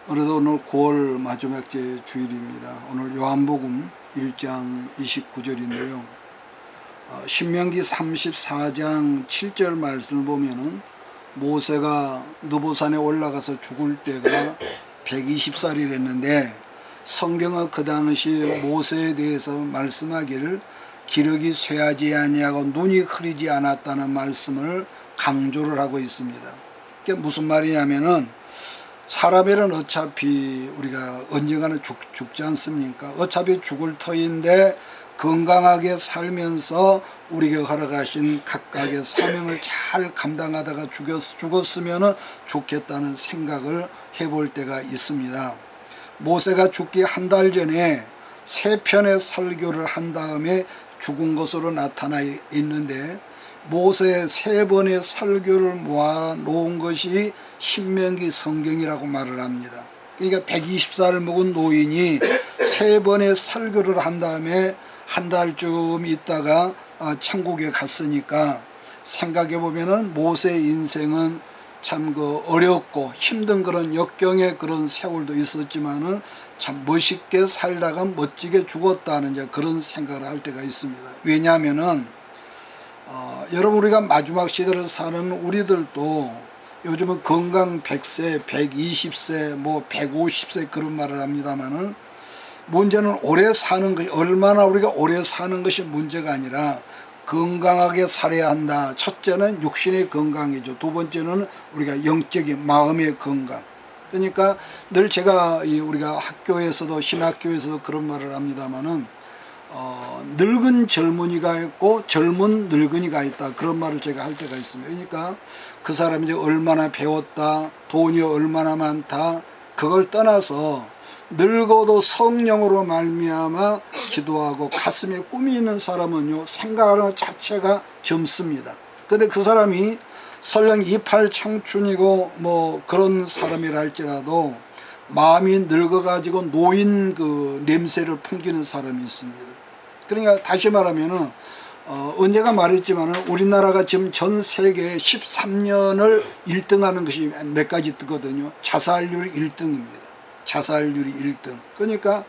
그래도 오늘 9월 마지막째 주일입니다. 오늘 요한복음 1장 29절인데요. 신명기 34장 7절 말씀을 보면은 모세가 느보산에 올라가서 죽을 때가 120살이 됐는데 성경은 그 당시 모세에 대해서 말씀하기를 기력이 쇠하지 아니하고 눈이 흐리지 않았다는 말씀을 강조를 하고 있습니다. 그게 무슨 말이냐면은 사람에는 어차피 우리가 언젠가는 죽지 않습니까? 어차피 죽을 터인데 건강하게 살면서 우리에게 허락하신 각각의 사명을 잘 감당하다가 죽었으면 좋겠다는 생각을 해볼 때가 있습니다. 모세가 죽기 한 달 전에 3편의 설교를 한 다음에 죽은 것으로 나타나 있는데 모세의 3번의 설교를 모아놓은 것이 신명기 성경이라고 말을 합니다. 그러니까 120살을 먹은 노인이 3번의 설교를 한 다음에 한 달쯤 있다가 천국에 갔으니까 생각해 보면은 모세의 인생은 참 어렵고 힘든 그런 역경의 그런 세월도 있었지만은 참 멋있게 살다가 멋지게 죽었다는 이제 그런 생각을 할 때가 있습니다. 왜냐하면은 여러분 우리가 마지막 시대를 사는 우리들도 요즘은 건강 100세, 120세, 뭐 150세 그런 말을 합니다만은 문제는 오래 사는 것이 얼마나 우리가 오래 사는 것이 문제가 아니라 건강하게 살아야 한다. 첫째는 육신의 건강이죠. 두 번째는 우리가 영적인 마음의 건강. 그러니까 늘 제가 우리가 학교에서도 신학교에서도 그런 말을 합니다만은 늙은 젊은이가 있고 젊은 늙은이가 있다. 그런 말을 제가 할 때가 있습니다. 그러니까 그 사람이 이제 얼마나 배웠다, 돈이 얼마나 많다, 그걸 떠나서 늙어도 성령으로 말미암아 기도하고 가슴에 꿈이 있는 사람은요 생각하는 것 자체가 젊습니다. 근데 그 사람이 설령 이팔 청춘이고 뭐 그런 사람이라 할지라도 마음이 늙어가지고 노인 그 냄새를 풍기는 사람이 있습니다. 그러니까 다시 말하면은 언제가 말했지만은 우리나라가 지금 전 세계에 13년을 1등하는 것이 몇 가지 뜨거든요. 자살률이 1등입니다. 자살률이 1등. 그러니까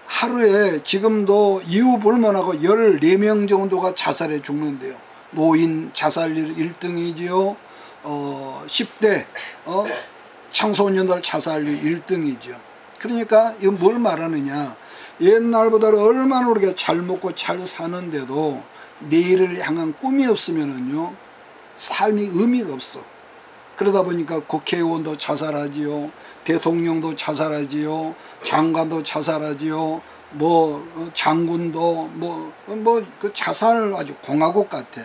하루에 지금도 이유불문하고 14명 정도가 자살해 죽는데요. 노인 자살률 1등이지요. 10대 청소년들 자살률 1등이죠. 그러니까 이건 뭘 말하느냐. 옛날보다 얼마나 우리가 잘 먹고 잘 사는데도 내일을 향한 꿈이 없으면은요 삶이 의미가 없어. 그러다 보니까 국회의원도 자살하지요, 대통령도 자살하지요, 장관도 자살하지요, 뭐 장군도 그 자살을 아주 공화국 같아.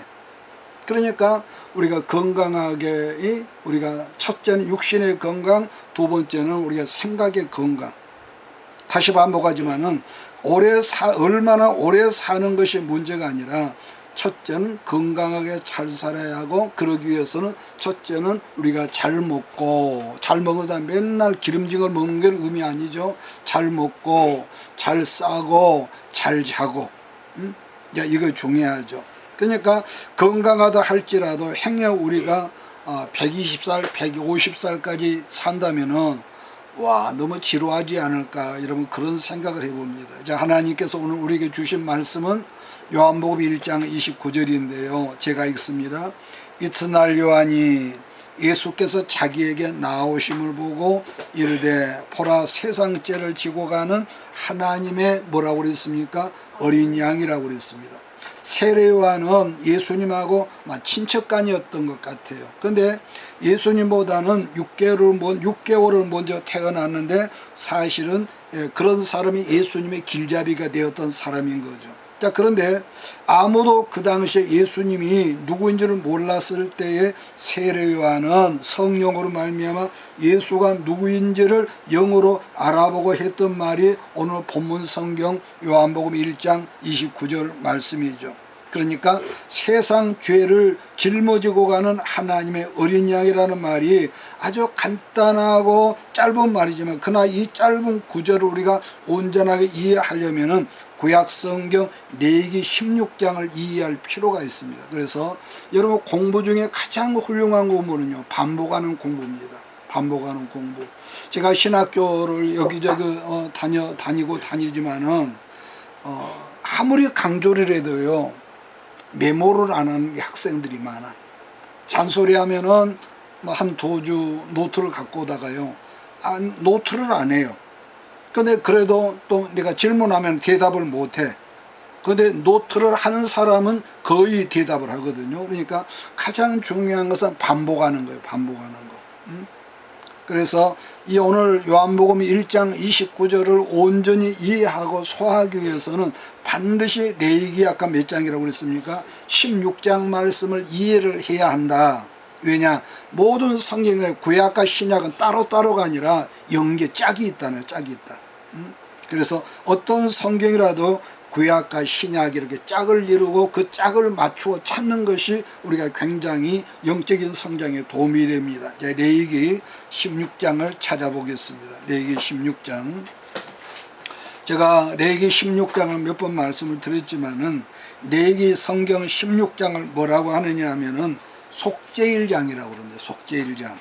그러니까 우리가 건강하게 우리가 첫째는 육신의 건강, 두 번째는 우리가 생각의 건강. 다시 반복하지만은 얼마나 오래 사는 것이 문제가 아니라 첫째는 건강하게 잘 살아야 하고, 그러기 위해서는 첫째는 우리가 잘 먹다 맨날 기름진 걸 먹는 게 의미 아니죠. 잘 먹고 잘 싸고 잘 자고, 이거 중요하죠. 그러니까 건강하다 할지라도 행여 우리가 120살, 150살까지 산다면은 와 너무 지루하지 않을까, 여러분 그런 생각을 해봅니다. 자, 하나님께서 오늘 우리에게 주신 말씀은 요한복음 1장 29절인데요 제가 읽습니다. 이튿날 요한이 예수께서 자기에게 나오심을 보고 이르되 보라, 세상 죄를 지고 가는 하나님의 뭐라고 그랬습니까? 어린 양이라고 그랬습니다. 세례 요한은 예수님하고 친척간이었던 것 같아요. 근데 예수님보다는 6개월을 먼저 태어났는데 사실은 그런 사람이 예수님의 길잡이가 되었던 사람인 거죠. 자, 그런데 아무도 그 당시에 예수님이 누구인지를 몰랐을 때에 세례 요한은 성령으로 말미암아 예수가 누구인지를 영으로 알아보고 했던 말이 오늘 본문 성경 요한복음 1장 29절 말씀이죠. 그러니까 세상 죄를 짊어지고 가는 하나님의 어린 양이라는 말이 아주 간단하고 짧은 말이지만 그러나 이 짧은 구절을 우리가 온전하게 이해하려면은 구약성경 레위기 16장을 이해할 필요가 있습니다. 그래서 여러분 공부 중에 가장 훌륭한 공부는요 반복하는 공부입니다. 반복하는 공부. 제가 신학교를 여기저기 다니지만은 아무리 강조를 해도요 메모를 안 하는 게 학생들이 많아. 잔소리하면은 뭐 한 두 주 노트를 갖고 오다가요 노트를 안 해요. 근데 그래도 또 내가 질문하면 대답을 못해. 근데 노트를 하는 사람은 거의 대답을 하거든요. 그러니까 가장 중요한 것은 반복하는 거예요. 반복하는 거. 그래서 이 오늘 요한복음 1장 29절을 온전히 이해하고 소화하기 위해서는 반드시 레위기 아까 몇 장이라고 그랬습니까? 16장 말씀을 이해를 해야 한다. 왜냐? 모든 성경의 구약과 신약은 따로따로가 아니라 연계 짝이 있다는 짝이 있다. 그래서 어떤 성경이라도 구약과 신약이 이렇게 짝을 이루고 그 짝을 맞추어 찾는 것이 우리가 굉장히 영적인 성장에 도움이 됩니다. 레위기 16장을 찾아보겠습니다. 레위기 16장. 제가 레위기 16장을 몇 번 말씀을 드렸지만은 레위기 성경 16장을 뭐라고 하느냐 하면은 속죄일장이라고 그러는데 속죄일장.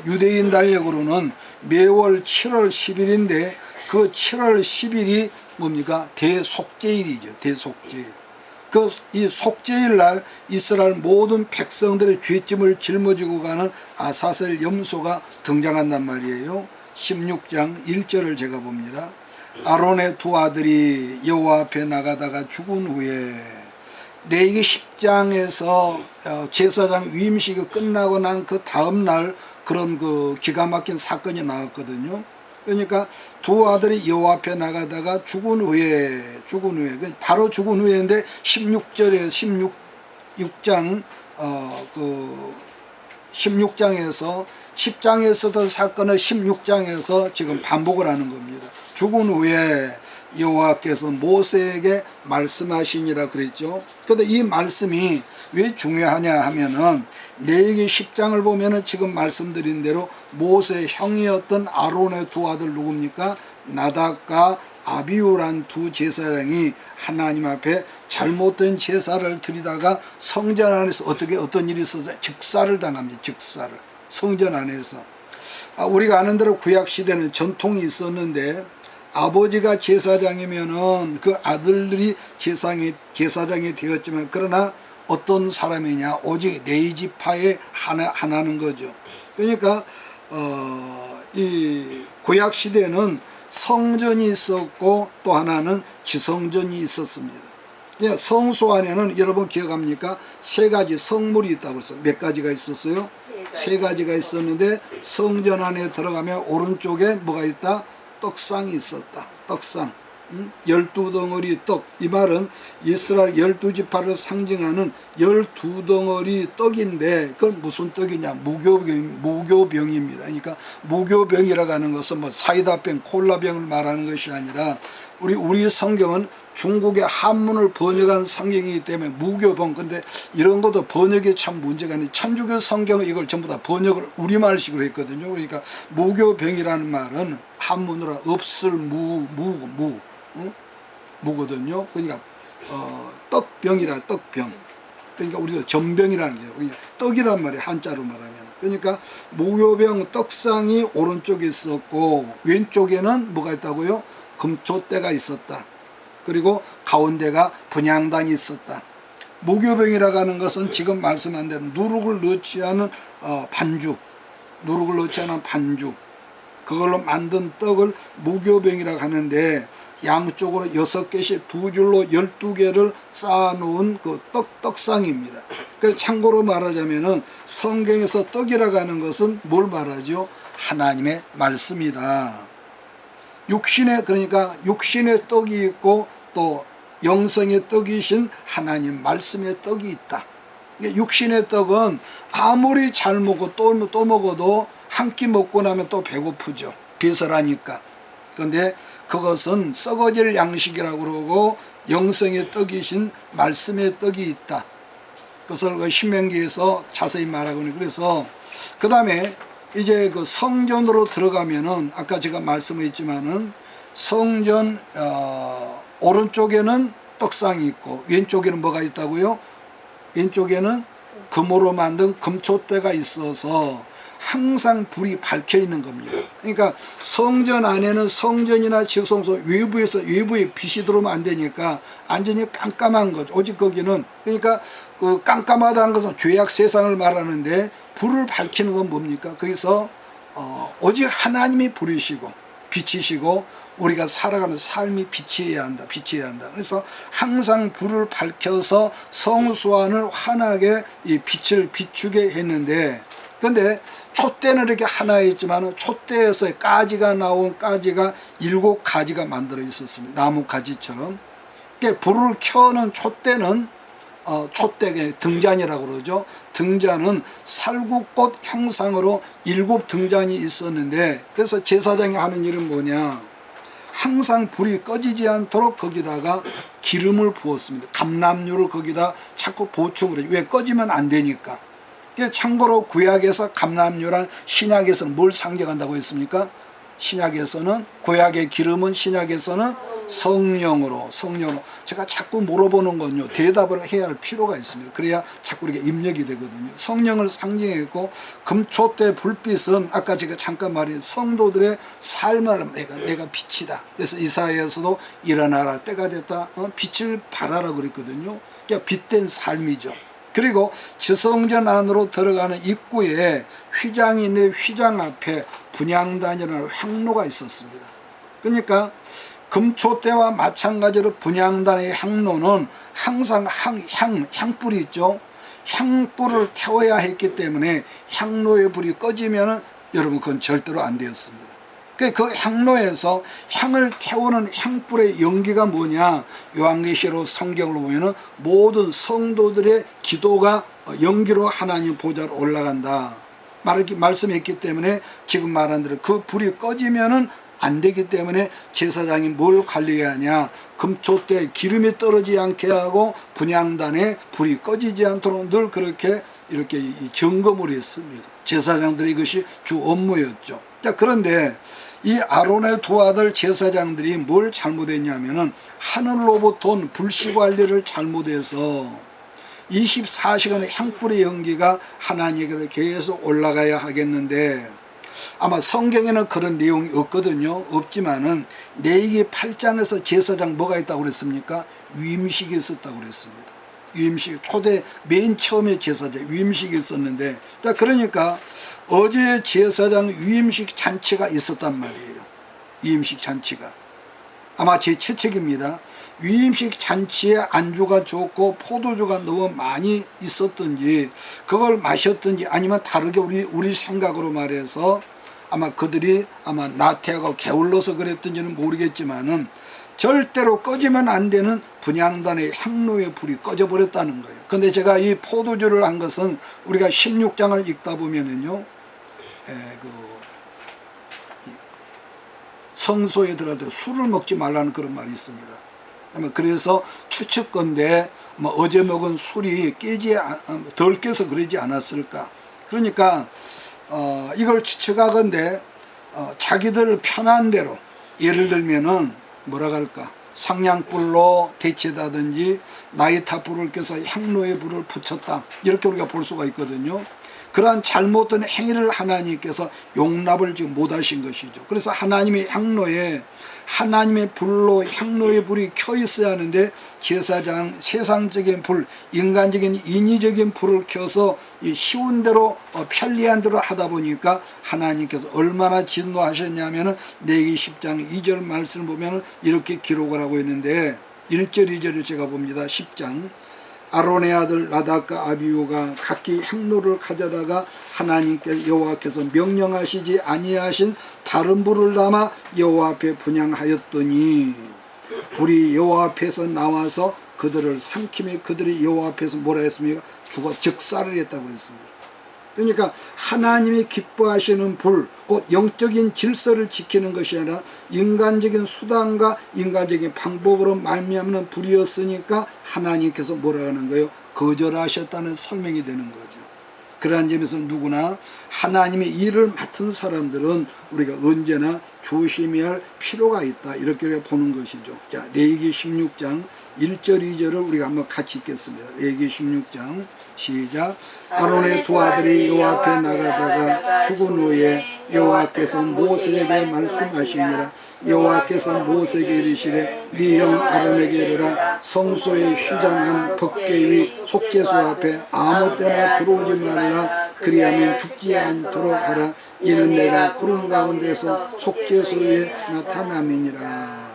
유대인 달력으로는 매월 7월 10일인데 그 7월 10일이 뭡니까? 대속죄일이죠. 대속죄일. 이 속죄일 날 이스라엘 모든 백성들의 죄짐을 짊어지고 가는 아사셀 염소가 등장한단 말이에요. 16장 1절을 제가 봅니다. 아론의 두 아들이 여호와 앞에 나가다가 죽은 후에 레위기 10장에서 제사장 위임식이 끝나고 난 그 다음날 그런 그 기가 막힌 사건이 나왔거든요. 그러니까 두 아들이 여호와 앞에 나가다가 죽은 후에 바로 죽은 후에인데 16절에 16장 16장에서 10장에서도 사건을 16장에서 지금 반복을 하는 겁니다. 죽은 후에 여호와께서 모세에게 말씀하시니라 그랬죠. 그런데 이 말씀이 왜 중요하냐 하면은 레위기 10장을 보면은 지금 말씀드린 대로 모세의 형이었던 아론의 두 아들 누굽니까? 나답과 아비후란 두 제사장이 하나님 앞에 잘못된 제사를 드리다가 성전 안에서 어떤 일이 있어서 즉사를 당합니다. 즉사를 성전 안에서. 우리가 아는 대로 구약 시대는 전통이 있었는데 아버지가 제사장이면은 그 아들들이 제사장이 되었지만 그러나 어떤 사람이냐 오직 레위지파의 하나는 거죠. 그러니까 이 구약 시대는 성전이 있었고 또 하나는 지성전이 있었습니다. 성소 안에는 여러분 기억합니까? 세 가지 성물이 있다고 했어요. 몇 가지가 있었어요? 세 가지가 있었는데 성전 안에 들어가면 오른쪽에 뭐가 있다? 떡상이 있었다. 떡상. 12덩어리 떡. 이 말은 이스라엘 12지파를 상징하는 12덩어리 떡인데 그건 무슨 떡이냐? 무교병입니다. 그러니까 무교병이라고 하는 것은 뭐 사이다병, 콜라병을 말하는 것이 아니라 우리 성경은 중국의 한문을 번역한 성경이기 때문에 무교병. 근데 이런 것도 번역이 참 문제가 아니에요. 천주교 성경은 이걸 전부 다 번역을 우리말식으로 했거든요. 그러니까 무교병이라는 말은 한문으로 없을 무거든요. 그러니까 떡병이라 떡병. 그러니까 우리가 전병이라는 게 그냥 떡이란 말이에요. 한자로 말하면. 그러니까 무교병 떡상이 오른쪽에 있었고 왼쪽에는 뭐가 있다고요? 금초대가 있었다. 그리고 가운데가 분향단이 있었다. 무교병이라고 하는 것은 지금 말씀한 대로 누룩을 넣지 않은 반죽, 누룩을 넣지 않은 반죽, 그걸로 만든 떡을 무교병이라고 하는데 양쪽으로 6개씩 두 줄로 12개를 쌓아놓은 그 떡상입니다. 그래서 참고로 말하자면은 성경에서 떡이라고 하는 것은 뭘 말하죠? 하나님의 말씀이다. 그러니까 육신의 떡이 있고 또 영성의 떡이신 하나님 말씀의 떡이 있다. 육신의 떡은 아무리 잘 먹고 또 먹어도 한 끼 먹고 나면 또 배고프죠. 배설하니까. 그런데 그것은 썩어질 양식이라고 그러고 영성의 떡이신 말씀의 떡이 있다. 그것을 그 신명기에서 자세히 말하고 있는. 그래서 그 다음에 이제 그 성전으로 들어가면은 아까 제가 말씀했지만은 성전 오른쪽에는 떡상이 있고 왼쪽에는 뭐가 있다고요? 왼쪽에는 금으로 만든 금초대가 있어서 항상 불이 밝혀 있는 겁니다. 그러니까 성전 안에는 성전이나 지성소 외부에서 외부에 빛이 들어오면 안 되니까 완전히 깜깜한 거죠. 오직 거기는, 그러니까 그 깜깜하다는 것은 죄악 세상을 말하는데, 불을 밝히는 건 뭡니까? 거기서 오직 하나님이 불이시고 빛이시고 우리가 살아가는 삶이 빛이어야 한다. 빛이어야 한다. 그래서 항상 불을 밝혀서 성소안을 환하게 이 빛을 비추게 했는데, 근데 촛대는 이렇게 하나 있지만 촛대에서 가지가 나온 가지가 7가지가 만들어 있었습니다. 나무 가지처럼. 그러니까 불을 켜는 촛대는 촛대의 등잔이라고 그러죠. 등잔은 살구꽃 형상으로 7등잔이 있었는데, 그래서 제사장이 하는 일은 뭐냐, 항상 불이 꺼지지 않도록 거기다가 기름을 부었습니다. 감람유를 거기다 자꾸 보충을 해요. 왜? 꺼지면 안 되니까. 참고로 구약에서 감람유란 신약에서는 뭘 상징한다고 했습니까? 신약에서는, 구약의 기름은 신약에서는 성령으로. 제가 자꾸 물어보는 건요, 대답을 해야 할 필요가 있습니다. 그래야 자꾸 이렇게 입력이 되거든요. 성령을 상징했고, 금초대 불빛은 아까 제가 잠깐 말한 성도들의 삶을, 내가 빛이다. 그래서 이사야에서도 일어나라, 때가 됐다, 빛을 발하라 그랬거든요. 그러니까 빛된 삶이죠. 그리고 지성전 안으로 들어가는 입구에 휘장이 있는데, 휘장 앞에 분향단이라는 향로가 있었습니다. 그러니까 금초대와 마찬가지로 분향단의 향로는 항상 향불이 있죠. 향불을 태워야 했기 때문에 향로의 불이 꺼지면 여러분 그건 절대로 안 되었습니다. 그 향로에서 향을 태우는 향불의 연기가 뭐냐, 요한계시록 성경으로 보면 모든 성도들의 기도가 연기로 하나님 보좌로 올라간다 말씀했기 때문에, 지금 말한 대로 그 불이 꺼지면은 안 되기 때문에 제사장이 뭘 관리해야 하냐, 금초대에 기름이 떨어지지 않게 하고 분향단에 불이 꺼지지 않도록 늘 그렇게 이렇게 점검을 했습니다. 제사장들의 이것이 주 업무였죠. 자, 그런데 이 아론의 두 아들 제사장들이 뭘 잘못했냐면은 하늘로부터 온 불씨 관리를 잘못해서 24시간의 향불의 연기가 하나님에게 계속 올라가야 하겠는데, 아마 성경에는 그런 내용이 없거든요. 없지만은 레위기 8장에서 제사장 뭐가 있다고 그랬습니까? 위임식이 있었다고 그랬습니다. 위임식, 초대 맨 처음에 제사장 위임식이 있었는데, 자, 그러니까 어제 제사장 위임식 잔치가 있었단 말이에요. 위임식 잔치가. 아마 제 추측입니다. 위임식 잔치에 안주가 좋고 포도주가 너무 많이 있었든지 그걸 마셨든지, 아니면 다르게 우리 생각으로 말해서 아마 그들이 아마 나태하고 게을러서 그랬든지는 모르겠지만은 절대로 꺼지면 안 되는 분향단의 향로의 불이 꺼져버렸다는 거예요. 근데 제가 이 포도주를 한 것은 우리가 16장을 읽다 보면은요, 성소에 들어가도 술을 먹지 말라는 그런 말이 있습니다. 그래서 추측건데 어제 먹은 술이 덜 깨서 그러지 않았을까. 그러니까 이걸 추측하건대 자기들 편한 대로, 예를 들면은 뭐라 할까, 상냥불로 대체다든지 나이타불을 껴서 향로의 불을 붙였다, 이렇게 우리가 볼 수가 있거든요. 그러한 잘못된 행위를 하나님께서 용납을 지금 못하신 것이죠. 그래서 하나님의 향로에 하나님의 불로 향로의 불이 켜 있어야 하는데, 제사장 세상적인 불, 인간적인 인위적인 불을 켜서 쉬운 대로 편리한 대로 하다 보니까 하나님께서 얼마나 진노하셨냐면은 레위기 10장 2절 말씀을 보면은 이렇게 기록을 하고 있는데, 1절 2절을 제가 봅니다. 10장. 아론의 아들 나답과 아비후가 각기 향로를 가져다가 하나님께 여호와께서 명령하시지 아니하신 다른 불을 담아 여호와 앞에 분향하였더니 불이 여호와 앞에서 나와서 그들을 삼키며 그들이 여호와 앞에서 뭐라 했습니까? 죽어 즉사를 했다고 그랬습니다. 그러니까 하나님이 기뻐하시는 불, 곧 영적인 질서를 지키는 것이 아니라 인간적인 수단과 인간적인 방법으로 말미암는 불이었으니까 하나님께서 뭐라 하는 거예요? 거절하셨다는 설명이 되는 거죠. 그러한 점에서 누구나 하나님의 일을 맡은 사람들은 우리가 언제나 조심해야 할 필요가 있다, 이렇게 보는 것이죠. 자, 레위기 16장 1절 2절을 우리가 한번 같이 읽겠습니다. 레위기 16장 시작. 아론의 두 아들이 여호와 앞에 나가다가 죽은 후에 여호와께서 모세에게 말씀하시니라. 여호와께서 모세에게 이르시되 네 형 아론에게 이르라. 성소에 휘장한 벗개 위 속죄소 앞에 아무 때나 들어오지 말라. 그리하면 죽지 않도록 하라. 이는 내가 구름 가운데서 속죄소 위에 나타남이니라.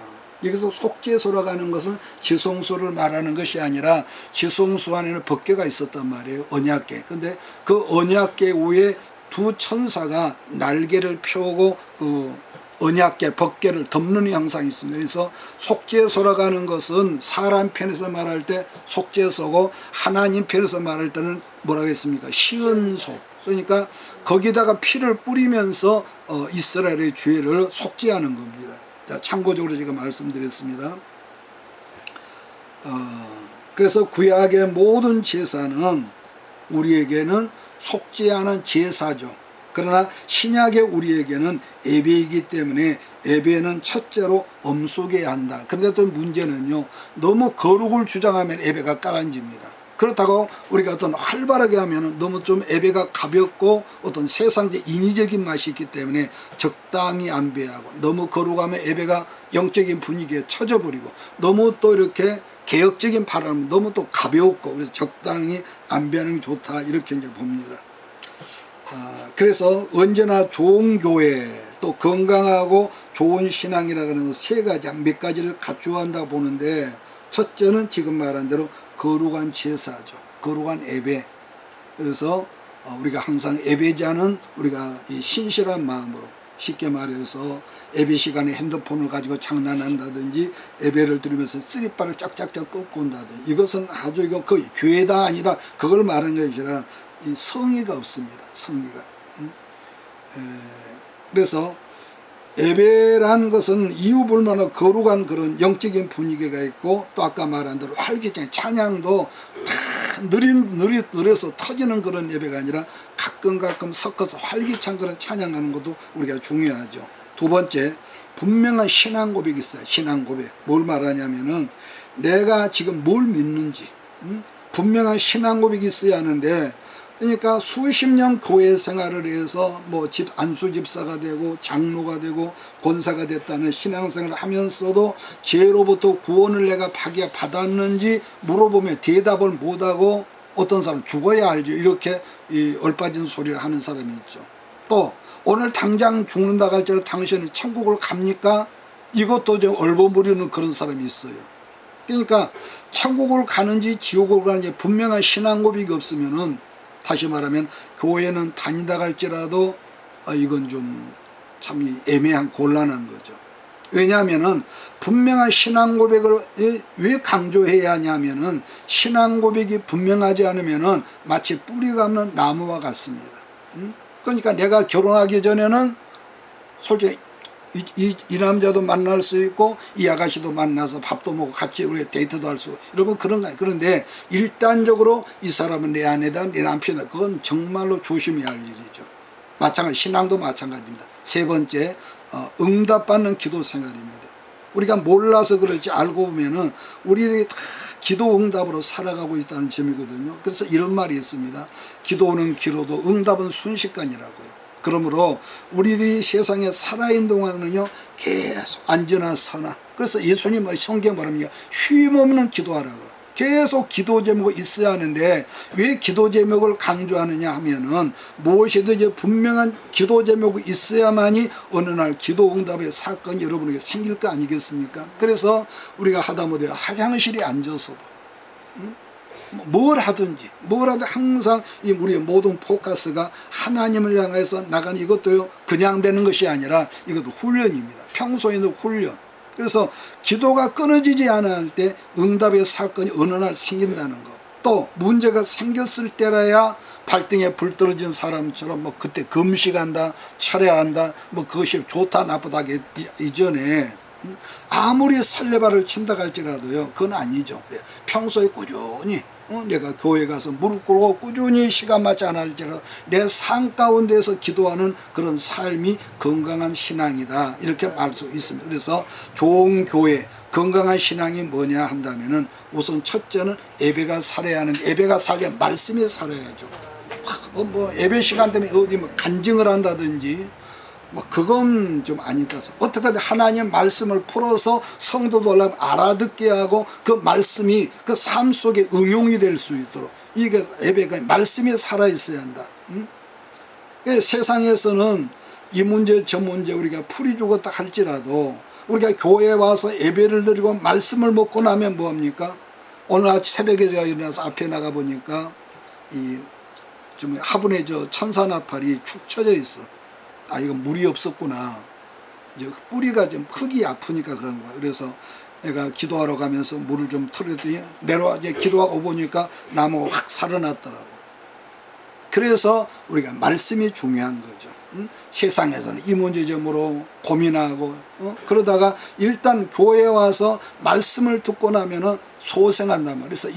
여기서 속죄소라고 하는 것은 지성소를 말하는 것이 아니라 지성소 안에는 벗개가 있었단 말이에요. 언약궤. 근데 그 언약궤 위에 두 천사가 날개를 펴고 그 언약궤 벗개를 덮는 형상이 있습니다. 그래서 속죄소라고 하는 것은 사람 편에서 말할 때 속죄소고 하나님 편에서 말할 때는 뭐라고 했습니까? 시은소. 그러니까 거기다가 피를 뿌리면서 이스라엘의 죄를 속죄하는 겁니다. 자, 참고적으로 제가 말씀드렸습니다. 그래서 구약의 모든 제사는 우리에게는 속죄하는 제사죠. 그러나 신약의 우리에게는 예배이기 때문에 예배는 첫째로 엄숙해야 한다. 그런데 또 문제는요, 너무 거룩을 주장하면 예배가 까란집니다. 그렇다고 우리가 어떤 활발하게 하면 너무 좀 예배가 가볍고 어떤 세상적 인위적인 맛이 있기 때문에 적당히 안배하고, 너무 거룩하면 예배가 영적인 분위기에 처져버리고, 너무 또 이렇게 개혁적인 발언은 너무 또 가볍고, 그래서 적당히 안배하는 게 좋다, 이렇게 이제 봅니다. 그래서 언제나 좋은 교회, 또 건강하고 좋은 신앙이라고 하는 세 가지, 몇 가지를 갖추어야 한다고 보는데, 첫째는 지금 말한 대로 거룩한 제사죠. 거룩한 예배. 그래서 우리가 항상 예배자는 우리가 이 신실한 마음으로, 쉽게 말해서 예배 시간에 핸드폰을 가지고 장난한다든지 예배를 드리면서 쓰리바를 짝짝짝 꺾고 온다든지, 이것은 아주 이거 거의 죄다 아니다, 그걸 말하는 것이 아니라 이 성의가 없습니다. 성의가. 그래서 예배란 것은 이유 불만한 거룩한 그런 영적인 분위기가 있고, 또 아까 말한 대로 활기찬 찬양도 다 느려서 터지는 그런 예배가 아니라 가끔 섞어서 활기찬 그런 찬양하는 것도 우리가 중요하죠. 두 번째, 분명한 신앙 고백이 있어요. 신앙 고백. 뭘 말하냐면은 내가 지금 뭘 믿는지 분명한 신앙 고백이 있어야 하는데, 그러니까 수십 년 교회 생활을 해서 뭐 안수 집사가 되고 장로가 되고 권사가 됐다는 신앙생활을 하면서도 죄로부터 구원을 내가 받았는지 물어보면 대답을 못하고, 어떤 사람은 죽어야 알죠, 이렇게 얼빠진 소리를 하는 사람이 있죠. 또 오늘 당장 죽는다고 할지라도 당신은 천국을 갑니까? 이것도 좀 얼버무리는 그런 사람이 있어요. 그러니까 천국을 가는지 지옥을 가는지 분명한 신앙 고백이 없으면은, 다시 말하면 교회는 다니다가 할지라도 이건 좀 참 애매한 곤란한 거죠. 왜냐하면은 분명한 신앙 고백을 왜 강조해야 하냐면은, 신앙 고백이 분명하지 않으면은 마치 뿌리가 없는 나무와 같습니다. 그러니까 내가 결혼하기 전에는 솔직히 이 남자도 만날 수 있고 이 아가씨도 만나서 밥도 먹고 같이 우리 데이트도 할 수, 여러분 그런 거예요. 그런데 일단적으로 이 사람은 내 아내다, 내 남편이다, 그건 정말로 조심해야 할 일이죠. 마찬가지, 신앙도 마찬가지입니다. 세 번째, 응답받는 기도 생활입니다. 우리가 몰라서 그렇지 알고 보면은 우리들이 다 기도 응답으로 살아가고 있다는 점이거든요. 그래서 이런 말이 있습니다. 기도는 길어도 응답은 순식간이라고요. 그러므로 우리들이 세상에 살아있는 동안은요, 계속 안전한 선화. 그래서 예수님의 성경 말합니다. 쉼없는 기도하라고. 계속 기도 제목이 있어야 하는데, 왜 기도 제목을 강조하느냐 하면은, 무엇이든지 분명한 기도 제목이 있어야만이 어느 날 기도 응답의 사건이 여러분에게 생길 거 아니겠습니까? 그래서 우리가 하다못해 화장실에 앉아서도 뭘 하든지 항상 우리의 모든 포커스가 하나님을 향해서 나가는, 이것도요 그냥 되는 것이 아니라 이것도 훈련입니다. 평소에는 훈련. 그래서 기도가 끊어지지 않을 때 응답의 사건이 어느 날 생긴다는 것. 또 문제가 생겼을 때라야 발등에 불 떨어진 사람처럼 뭐 그때 금식한다, 철회한다, 뭐 그것이 좋다 나쁘다 하기 이전에 아무리 설레발을 친다 할지라도요, 그건 아니죠. 평소에 꾸준히 내가 교회 가서 무릎 꿇고 꾸준히 시간 맞지 않을지라도 내 삶 가운데서 기도하는 그런 삶이 건강한 신앙이다, 이렇게 말 수 있습니다. 그래서 좋은 교회, 건강한 신앙이 뭐냐 한다면은 우선 첫째는 예배가 살아야 하는, 예배가 살려면 말씀이 살아야죠. 뭐 예배 시간 때문에 어디 뭐 간증을 한다든지 뭐 그건 좀 아니다. 어떻게 하나님 말씀을 풀어서 성도들 알아듣게 하고 그 말씀이 그 삶 속에 응용이 될 수 있도록, 이게 예배가 말씀이 살아 있어야 한다. 세상에서는 이 문제 저 문제 우리가 풀이 죽었다 할지라도 우리가 교회에 와서 예배를 드리고 말씀을 먹고 나면 뭐합니까? 오늘 새벽에 제가 일어나서 앞에 나가 보니까 좀 화분에 저 천사나팔이 축 처져 있어. 아, 이건 물이 없었구나. 이제 뿌리가 좀 흙이 아프니까 그런 거야. 그래서 내가 기도하러 가면서 물을 좀 틀었더니 내려와 이제 기도하고 보니까 나무가 확 살아났더라고. 그래서 우리가 말씀이 중요한 거죠. 세상에서는 이 문제 점으로 고민하고 그러다가 일단 교회에 와서 말씀을 듣고 나면은 소생한단 말이에요. 그래서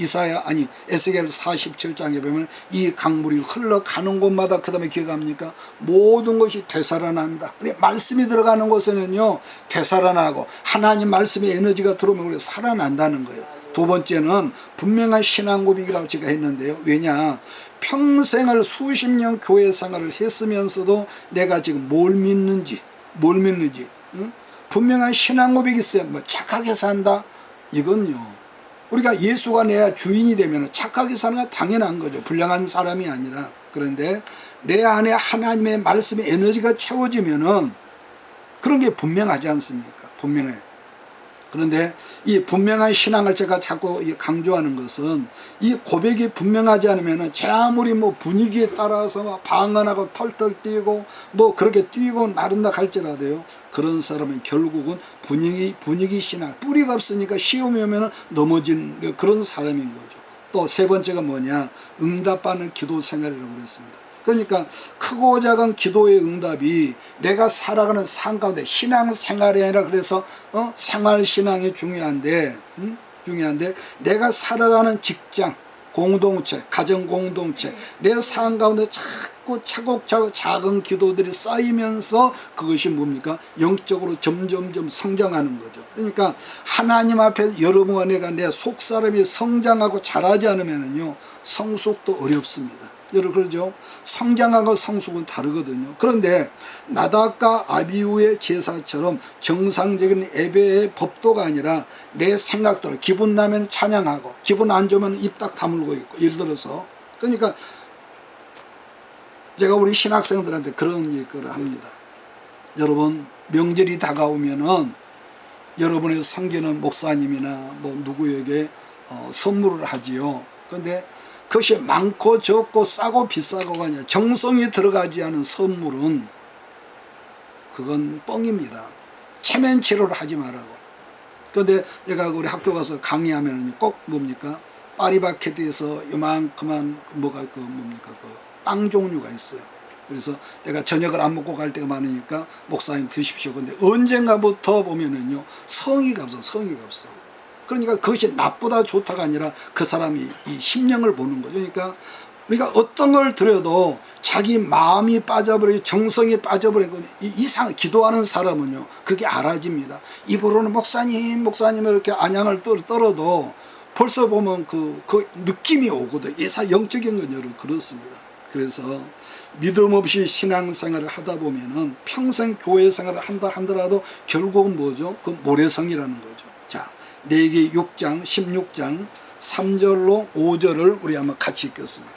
에스겔 47장에 보면 이 강물이 흘러가는 곳마다 그 다음에 기억합니까? 모든 것이 되살아난다. 말씀이 들어가는 곳에는요 되살아나고 하나님 말씀의 에너지가 들어오면 우리가 살아난다는 거예요. 두 번째는 분명한 신앙 고백이라고 제가 했는데요. 왜냐? 평생을 수십 년 교회 생활을 했으면서도 내가 지금 뭘 믿는지 분명한 신앙 고백이 있어야 뭐 착하게 산다, 이건요 우리가 예수가 내 주인이 되면 착하게 사는 건 당연한 거죠. 불량한 사람이 아니라. 그런데 내 안에 하나님의 말씀의 에너지가 채워지면은 그런 게 분명하지 않습니까? 분명해. 그런데 이 분명한 신앙을 제가 자꾸 강조하는 것은 이 고백이 분명하지 않으면 제 아무리 뭐 분위기에 따라서 막 방언하고 털털 뛰고 뭐 그렇게 뛰고 나른다 할지라도요 그런 사람은 결국은 분위기 신앙, 뿌리가 없으니까 시험이 오면 넘어진 그런 사람인 거죠. 또 세 번째가 뭐냐? 응답받는 기도 생활이라고 그랬습니다. 그러니까 크고 작은 기도의 응답이 내가 살아가는 삶 가운데 신앙생활이 아니라 그래서 생활신앙이 중요한데 내가 살아가는 직장, 공동체, 가정공동체 내 삶 가운데 자꾸 차곡차곡 작은 기도들이 쌓이면서 그것이 뭡니까? 영적으로 점점점 성장하는 거죠. 그러니까 하나님 앞에 여러분과 내가 내 속사람이 성장하고 자라지 않으면요 성숙도 어렵습니다. 여러분 그러죠? 성장하고 성숙은 다르거든요. 그런데 나답과 아비후의 제사처럼 정상적인 예배의 법도가 아니라 내 생각대로 기분 나면 찬양하고 기분 안 좋으면 입 딱 다물고 있고, 예를 들어서 그러니까 제가 우리 신학생들한테 그런 얘기를 합니다. 여러분 명절이 다가오면은 여러분의 섬기는 목사님이나 뭐 누구에게 선물을 하지요. 그런데 그것이 많고 적고 싸고 비싸고가 아니라 정성이 들어가지 않은 선물은 그건 뻥입니다. 체면치료를 하지 말라고. 그런데 내가 우리 학교 가서 강의하면 꼭 뭡니까? 파리바게트에서 요만큼만 빵 종류가 있어요. 그래서 내가 저녁을 안 먹고 갈 때가 많으니까 목사님 드십시오. 근데 언젠가부터 보면은요 성의가 없어. 그러니까 그것이 나쁘다 좋다가 아니라 그 사람이 이 심령을 보는 거죠. 그러니까 우리가 어떤 걸 드려도 자기 마음이 빠져버리고 정성이 빠져버리고 이상 기도하는 사람은요 그게 알아집니다. 입으로는 목사님 이렇게 안양을 떨어도 벌써 보면 그 느낌이 오거든. 예사 영적인 건 여러분 그렇습니다. 그래서 믿음 없이 신앙생활을 하다 보면은 평생 교회 생활을 한다 하더라도 결국은 뭐죠? 그 모래성이라는 거죠. 자, 레위기 6장 16장 3절로 5절을 우리 한번 같이 읽겠습니다.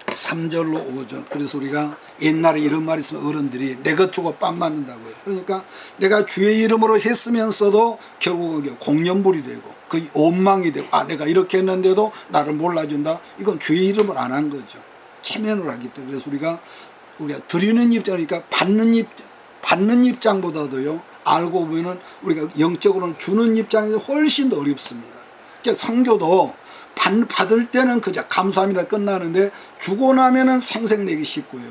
3절로 5절. 그래서 우리가 옛날에 이런 말이 있으면 어른들이 내 것 주고 뺨 맞는다고요. 그러니까 내가 주의 이름으로 했으면서도 결국은 공연불이 되고 그 원망이 되고 내가 이렇게 했는데도 나를 몰라준다. 이건 주의 이름을 안 한 거죠. 체면을 하기 때문에. 그래서 우리가 드리는 입장이니까 받는 입장보다도요 알고 보면은 우리가 영적으로는 주는 입장이 훨씬 더 어렵습니다. 그러니까 성교도 받을 때는 그저 감사합니다 끝나는데 주고 나면은 생색내기 쉽고요.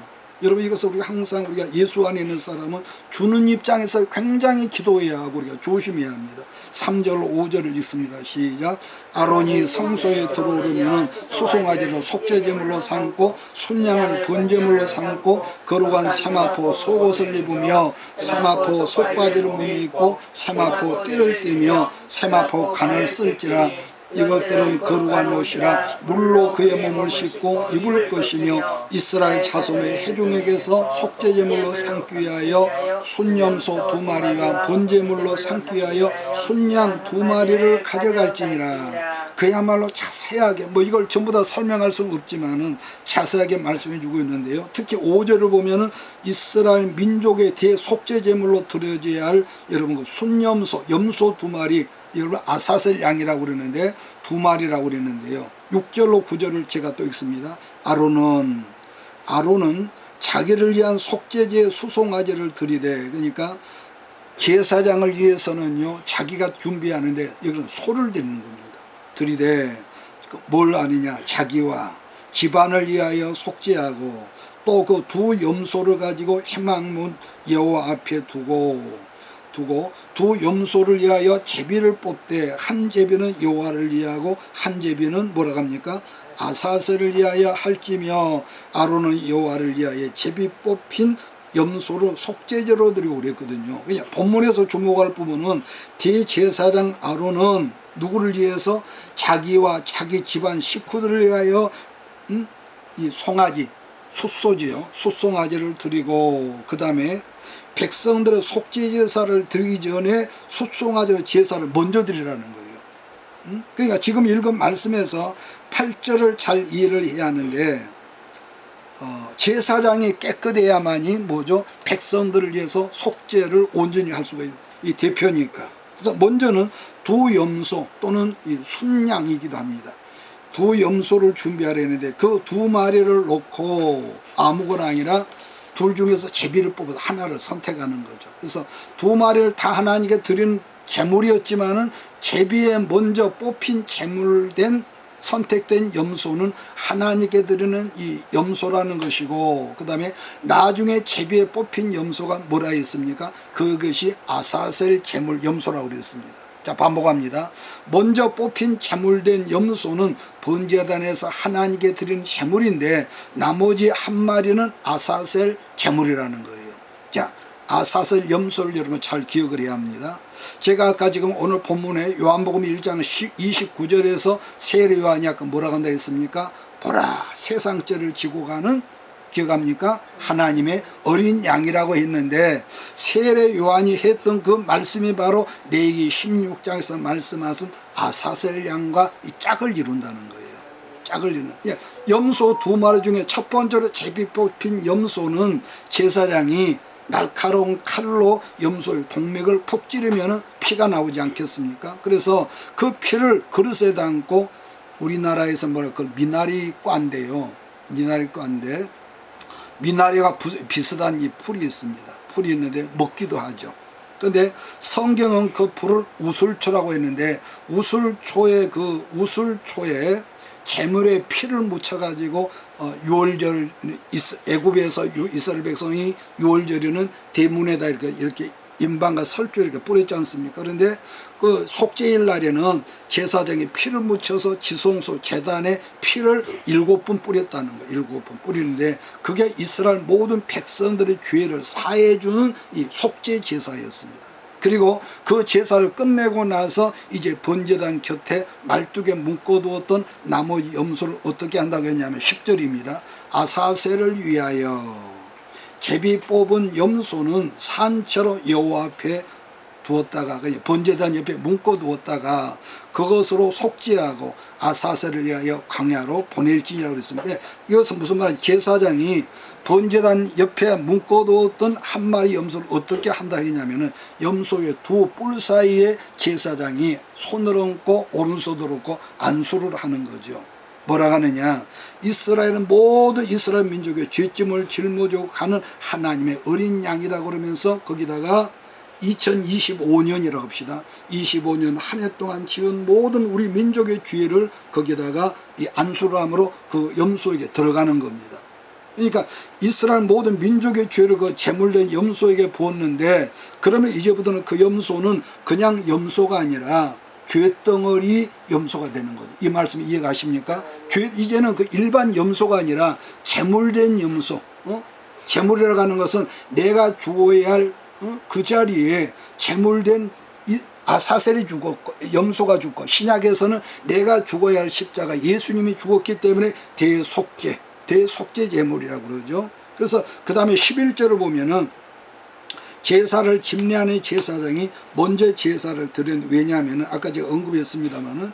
여러분 이것을 우리가 항상 우리가 예수 안에 있는 사람은 주는 입장에서 굉장히 기도해야 하고 우리가 조심해야 합니다. 3절 5절을 읽습니다. 시작. 아론이 성소에 들어오려면 수송아지를 속죄제물로 삼고 순양을 번제물로 삼고 거룩한 세마포 속옷을 입으며 세마포 속바지를 몸에 입고 세마포 띠를 띠며 세마포 간을 쓸지라. 이것들은 거룩한 옷이라 물로 그의 몸을 씻고 입을 것이며 이스라엘 자손의 회중에게서 속죄제물로 삼기 위하여 순염소 2마리와 번제물로 삼기 위하여 순양 2마리를 가져갈지니라. 그야말로 자세하게 이걸 전부 다 설명할 수는 없지만은 자세하게 말씀해 주고 있는데요. 특히 5절을 보면은 이스라엘 민족의 대속죄제물로 드려져야 할 여러분 그 순염소 염소 2마리, 여러분 아사셀 양이라고 그러는데 2마리라고 그랬는데요. 6절로 9절을 제가 또 읽습니다. 아론은 자기를 위한 속죄제 수송아지를 드리되, 그러니까 제사장을 위해서는요 자기가 준비하는데 여기는 소를 드리는 겁니다. 드리되 뭘 아니냐, 자기와 집안을 위하여 속죄하고 또 그 2 염소를 가지고 희망문 여호와 앞에 두고 2 염소를 위하여 제비를 뽑되 한 제비는 여호와를 위하고 한 제비는 뭐라고 합니까? 아사셀을 위하여 할지며 아론은 여호와를 위하여 제비 뽑힌 염소를 속죄제로 드리고 그랬거든요. 그냥 본문에서 주목할 부분은 대제사장 아론은 누구를 위해서? 자기와 자기 집안 식구들을 위하여 이 송아지, 숫소지요, 숫송아지를 드리고 그 다음에 백성들의 속죄제사를 드리기 전에 숫송아지를 제사를 먼저 드리라는 거예요. 그러니까 지금 읽은 말씀에서 8절을 잘 이해를 해야 하는데 제사장이 깨끗해야만이 뭐죠? 백성들을 위해서 속죄를 온전히 할 수가 있는 이 대표니까. 그래서 먼저는 2 염소 또는 이 순양이기도 합니다. 2 염소를 준비하려는데 그 2마리를 놓고 아무거나 아니라 둘 중에서 제비를 뽑아서 하나를 선택하는 거죠. 그래서 2마리를 다 하나님께 드린 제물이었지만은 제비에 먼저 뽑힌 제물된 선택된 염소는 하나님께 드리는 이 염소라는 것이고, 그 다음에 나중에 제비에 뽑힌 염소가 뭐라 했습니까? 그것이 아사셀 제물 염소라고 그랬습니다. 자, 반복합니다. 먼저 뽑힌 제물된 염소는 번제단에서 하나님께 드린 제물인데 나머지 1마리는 아사셀 제물이라는 거예요. 자, 아사셀 염소를 여러분 잘 기억을 해야 합니다. 제가 아까 지금 오늘 본문에 요한복음 1장 29절에서 세례 요한이 아까 뭐라고 한다 했습니까? 보라, 세상죄를 지고 가는, 기억합니까? 하나님의 어린 양이라고 했는데 세례 요한이 했던 그 말씀이 바로 레위기 16장에서 말씀하신 아사셀 양과 이 짝을 이룬다는 거예요. 짝을 이루는. 염소 2마리 중에 첫 번째로 제비 뽑힌 염소는 제사장이 날카로운 칼로 염소의 동맥을 푹 찌르면 피가 나오지 않겠습니까? 그래서 그 피를 그릇에 담고, 우리나라에서 그 미나리 꽈인데요. 미나리 꽈인데 미나리가 비슷한 이 풀이 있습니다. 풀이 있는데 먹기도 하죠. 그런데 성경은 그 풀을 우슬초라고 했는데 우슬초에 제물에 피를 묻혀가지고 유월절, 애굽에서 이스라엘 백성이 유월절에는 대문에다 이렇게 인방과 설주 이렇게 뿌렸지 않습니까? 그런데 그 속죄일 날에는 제사장이 피를 묻혀서 지성소 제단에 피를 7번 뿌렸다는 거예요. 7번 뿌리는데 그게 이스라엘 모든 백성들의 죄를 사해주는 이 속죄 제사였습니다. 그리고 그 제사를 끝내고 나서 이제 번제단 곁에 12개 묶어두었던 나머지 염소를 어떻게 한다고 했냐면 10절입니다. 아사셀을 위하여 제비 뽑은 염소는 산채로 여호와 앞에 두었다가 번제단 옆에 묶어두었다가 그것으로 속죄하고 아사셀을 위하여 광야로 보낼지니라고 그랬습니다. 이것은 무슨 말이냐, 제사장이 번제단 옆에 묶어두었던 1마리 염소를 어떻게 한다 했냐면은 염소의 2 뿔 사이에 제사장이 손을 얹고 오른손을 얹고 안수를 하는 거죠. 뭐라 하느냐, 이스라엘은 모든 이스라엘 민족의 죄짐을 짊어지고 가는 하나님의 어린 양이라고 그러면서 거기다가 2025년이라고 합시다. 25년 한 해 동안 지은 모든 우리 민족의 죄를 거기다가 이 안수람으로 그 염소에게 들어가는 겁니다. 그러니까 이스라엘 모든 민족의 죄를 그 제물된 염소에게 부었는데, 그러면 이제부터는 그 염소는 그냥 염소가 아니라 죄덩어리 염소가 되는 거죠. 이 말씀 이해가십니까? 이제는 그 일반 염소가 아니라 제물된 염소. 제물이라고 하는 것은 내가 죽어야 할 그 자리에 제물된 아사셀이 죽었고 염소가 죽고, 신약에서는 내가 죽어야 할 십자가 예수님이 죽었기 때문에 대속죄 제물이라고 그러죠. 그래서 그 다음에 11절을 보면은 제사를 집례하는 제사장이 먼저 제사를 드렸는데, 왜냐하면 아까 제가 언급했습니다마는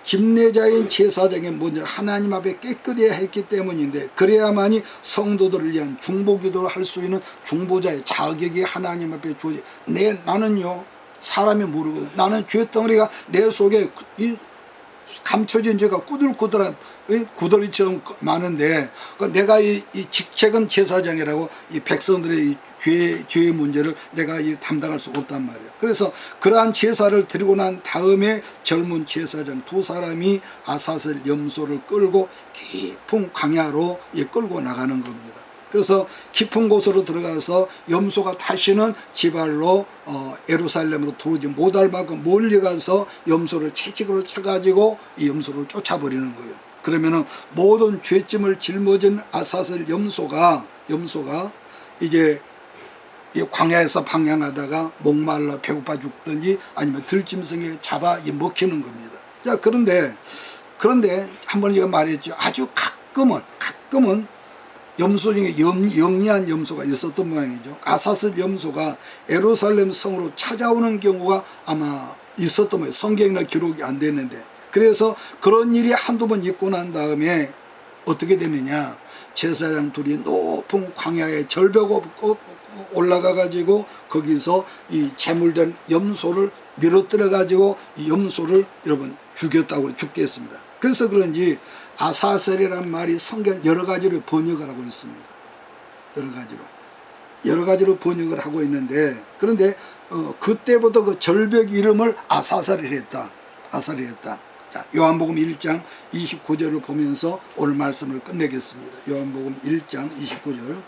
집례자인 제사장이 먼저 하나님 앞에 깨끗해야 했기 때문인데, 그래야만이 성도들을 위한 중보기도를 할 수 있는 중보자의 자격이 하나님 앞에 주어져. 나는요 사람이 모르거든. 나는 죄덩어리가 내 속에 감춰진 죄가 꾸들꾸들한 구더리처럼 많은데, 내가 이 직책은 제사장이라고 이 백성들의 이 죄의 문제를 내가 담당할 수 없단 말이에요. 그래서 그러한 제사를 드리고 난 다음에 젊은 제사장 두 사람이 아사셀 염소를 끌고 깊은 광야로 끌고 나가는 겁니다. 그래서 깊은 곳으로 들어가서 염소가 다시는 지발로 예루살렘으로 들어오지 못할 만큼 멀리 가서 염소를 채찍으로 쳐가지고 이 염소를 쫓아버리는 거예요. 그러면은 모든 죄짐을 짊어진 아사셀 염소가 이제 이 광야에서 방향하다가 목말라 배고파 죽든지 아니면 들짐승에 잡아 먹히는 겁니다. 자, 그런데 한번 제가 말했죠. 아주 가끔은 염소 중에 영리한 염소가 있었던 모양이죠. 아사셀 염소가 예루살렘 성으로 찾아오는 경우가 아마 있었던 모양이에요. 성경이나 기록이 안 됐는데, 그래서 그런 일이 한두 번 있고 난 다음에 어떻게 되느냐, 제사장 둘이 높은 광야의 절벽 올라가 가지고 거기서 이 제물된 염소를 밀어뜨려 가지고 이 염소를 여러분 죽였다고 죽겠습니다. 그래서 그런지 아사셀이란 말이 성경 여러 가지로 번역을 하고 있습니다. 여러 가지로 번역을 하고 있는데, 그런데 그때부터 그 절벽 이름을 아사셀이 했다. 자, 요한복음 1장 29절을 보면서 오늘 말씀을 끝내겠습니다. 요한복음 1장 29절.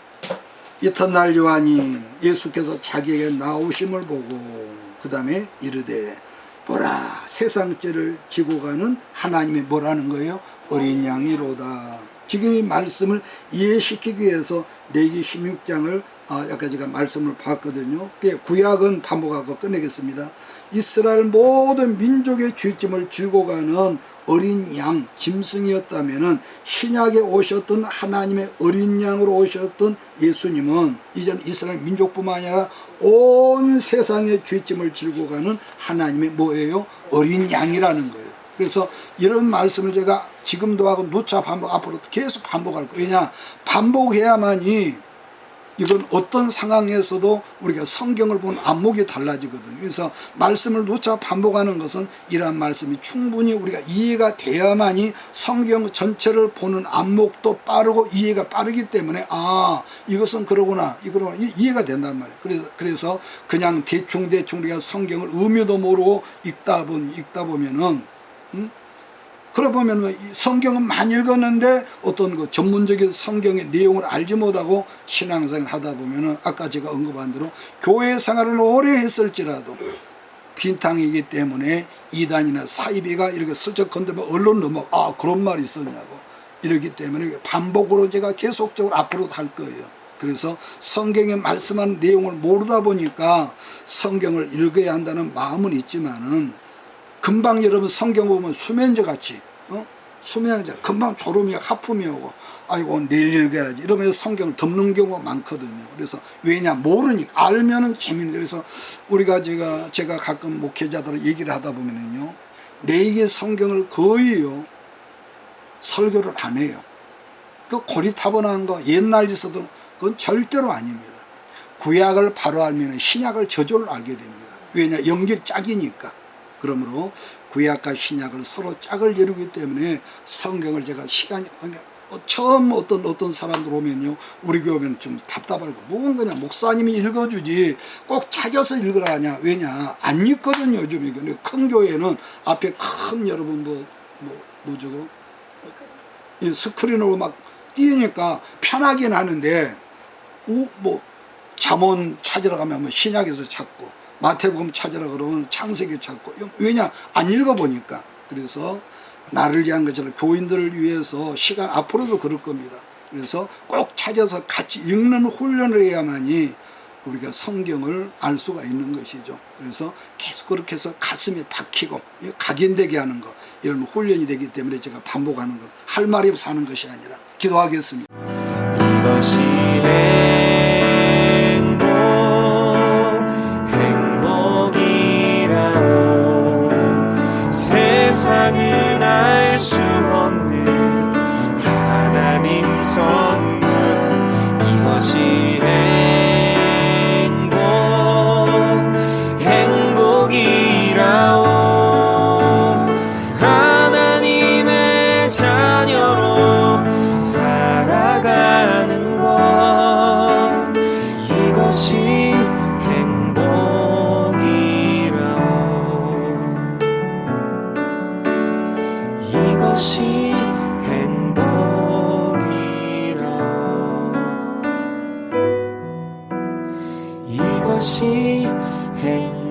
이튿날 요한이 예수께서 자기에게 나오심을 보고 그 다음에 이르되 보라, 세상죄를 지고 가는 하나님의 뭐라는 거예요? 어린 양이로다. 지금 이 말씀을 이해시키기 위해서 레위기 16장을 아까 제가 말씀을 봤거든요. 구약은 반복하고 끝내겠습니다. 이스라엘 모든 민족의 죄짐을 지고 가는 어린 양, 짐승이었다면은 신약에 오셨던 하나님의 어린 양으로 오셨던 예수님은 이제는 이스라엘 민족뿐만 아니라 온 세상의 죄짐을 지고 가는 하나님의 뭐예요? 어린 양이라는 거예요. 그래서 이런 말씀을 제가 지금도 하고 누차 반복, 앞으로 계속 반복할 거예요. 왜냐? 반복해야만이 이건 어떤 상황에서도 우리가 성경을 보는 안목이 달라지거든요. 그래서 말씀을 누차 반복하는 것은 이러한 말씀이 충분히 우리가 이해가 돼야만이 성경 전체를 보는 안목도 빠르고 이해가 빠르기 때문에 이것은 그러구나 이해가 된단 말이에요. 그래서 그냥 대충 우리가 성경을 의미도 모르고 읽다 보면은 그러보면 성경은 많이 읽었는데 어떤 그 전문적인 성경의 내용을 알지 못하고 신앙생활을 하다 보면은 아까 제가 언급한 대로 교회 생활을 오래 했을지라도 빈탕이기 때문에 이단이나 사이비가 이렇게 슬쩍 건드면 언론 넘어 그런 말이 있었냐고 이러기 때문에 반복으로 제가 계속적으로 앞으로 할 거예요. 그래서 성경에 말씀한 내용을 모르다 보니까 성경을 읽어야 한다는 마음은 있지만은 금방 여러분 성경 보면 수면제 같이 수면제 금방 졸음이 하품이 오고 아이고 내일 읽어야지 이러면서 성경을 덮는 경우가 많거든요. 그래서 왜냐 모르니까 알면은 재밌는. 그래서 우리가 제가 가끔 목회자들 얘기를 하다 보면은요 레위기 성경을 거의요 설교를 안 해요. 그 고리타분한 거 옛날 있어도 그건 절대로 아닙니다. 구약을 바로 알면 신약을 저절로 알게 됩니다. 왜냐 연결 짝이니까. 그러므로 구약과 신약을 서로 짝을 이루기 때문에 성경을 제가 처음 어떤 사람들 오면요 우리 교회 오면 좀 답답할 거 뭔 그냥 목사님이 읽어주지 꼭 찾아서 읽으라 하냐. 왜냐 안 읽거든요 요즘에. 큰 교회는 앞에 큰 여러분 뭐죠 스크린으로 막 띄우니까 편하긴 하는데 뭐 잠언 찾으러 가면 뭐 신약에서 찾고 마태복음 찾으러 그러면 창세기 찾고, 왜냐 안 읽어보니까. 그래서 나를 위한 것처럼 교인들을 위해서 시간 앞으로도 그럴 겁니다. 그래서 꼭 찾아서 같이 읽는 훈련을 해야만이 우리가 성경을 알 수가 있는 것이죠. 그래서 계속 그렇게 해서 가슴에 박히고 각인되게 하는 것, 이런 훈련이 되기 때문에 제가 반복하는 것, 할 말이 없어 하는 것이 아니라. 기도하겠습니다. 이것이 행복이라오. 세상은 알 수 없는 하나님 선물. 이것이 행복이라오. 하나님의 자녀로 살아가는 것, 이것이 행복이라오. 이것이 행복이라오. 이것이 행복이라오.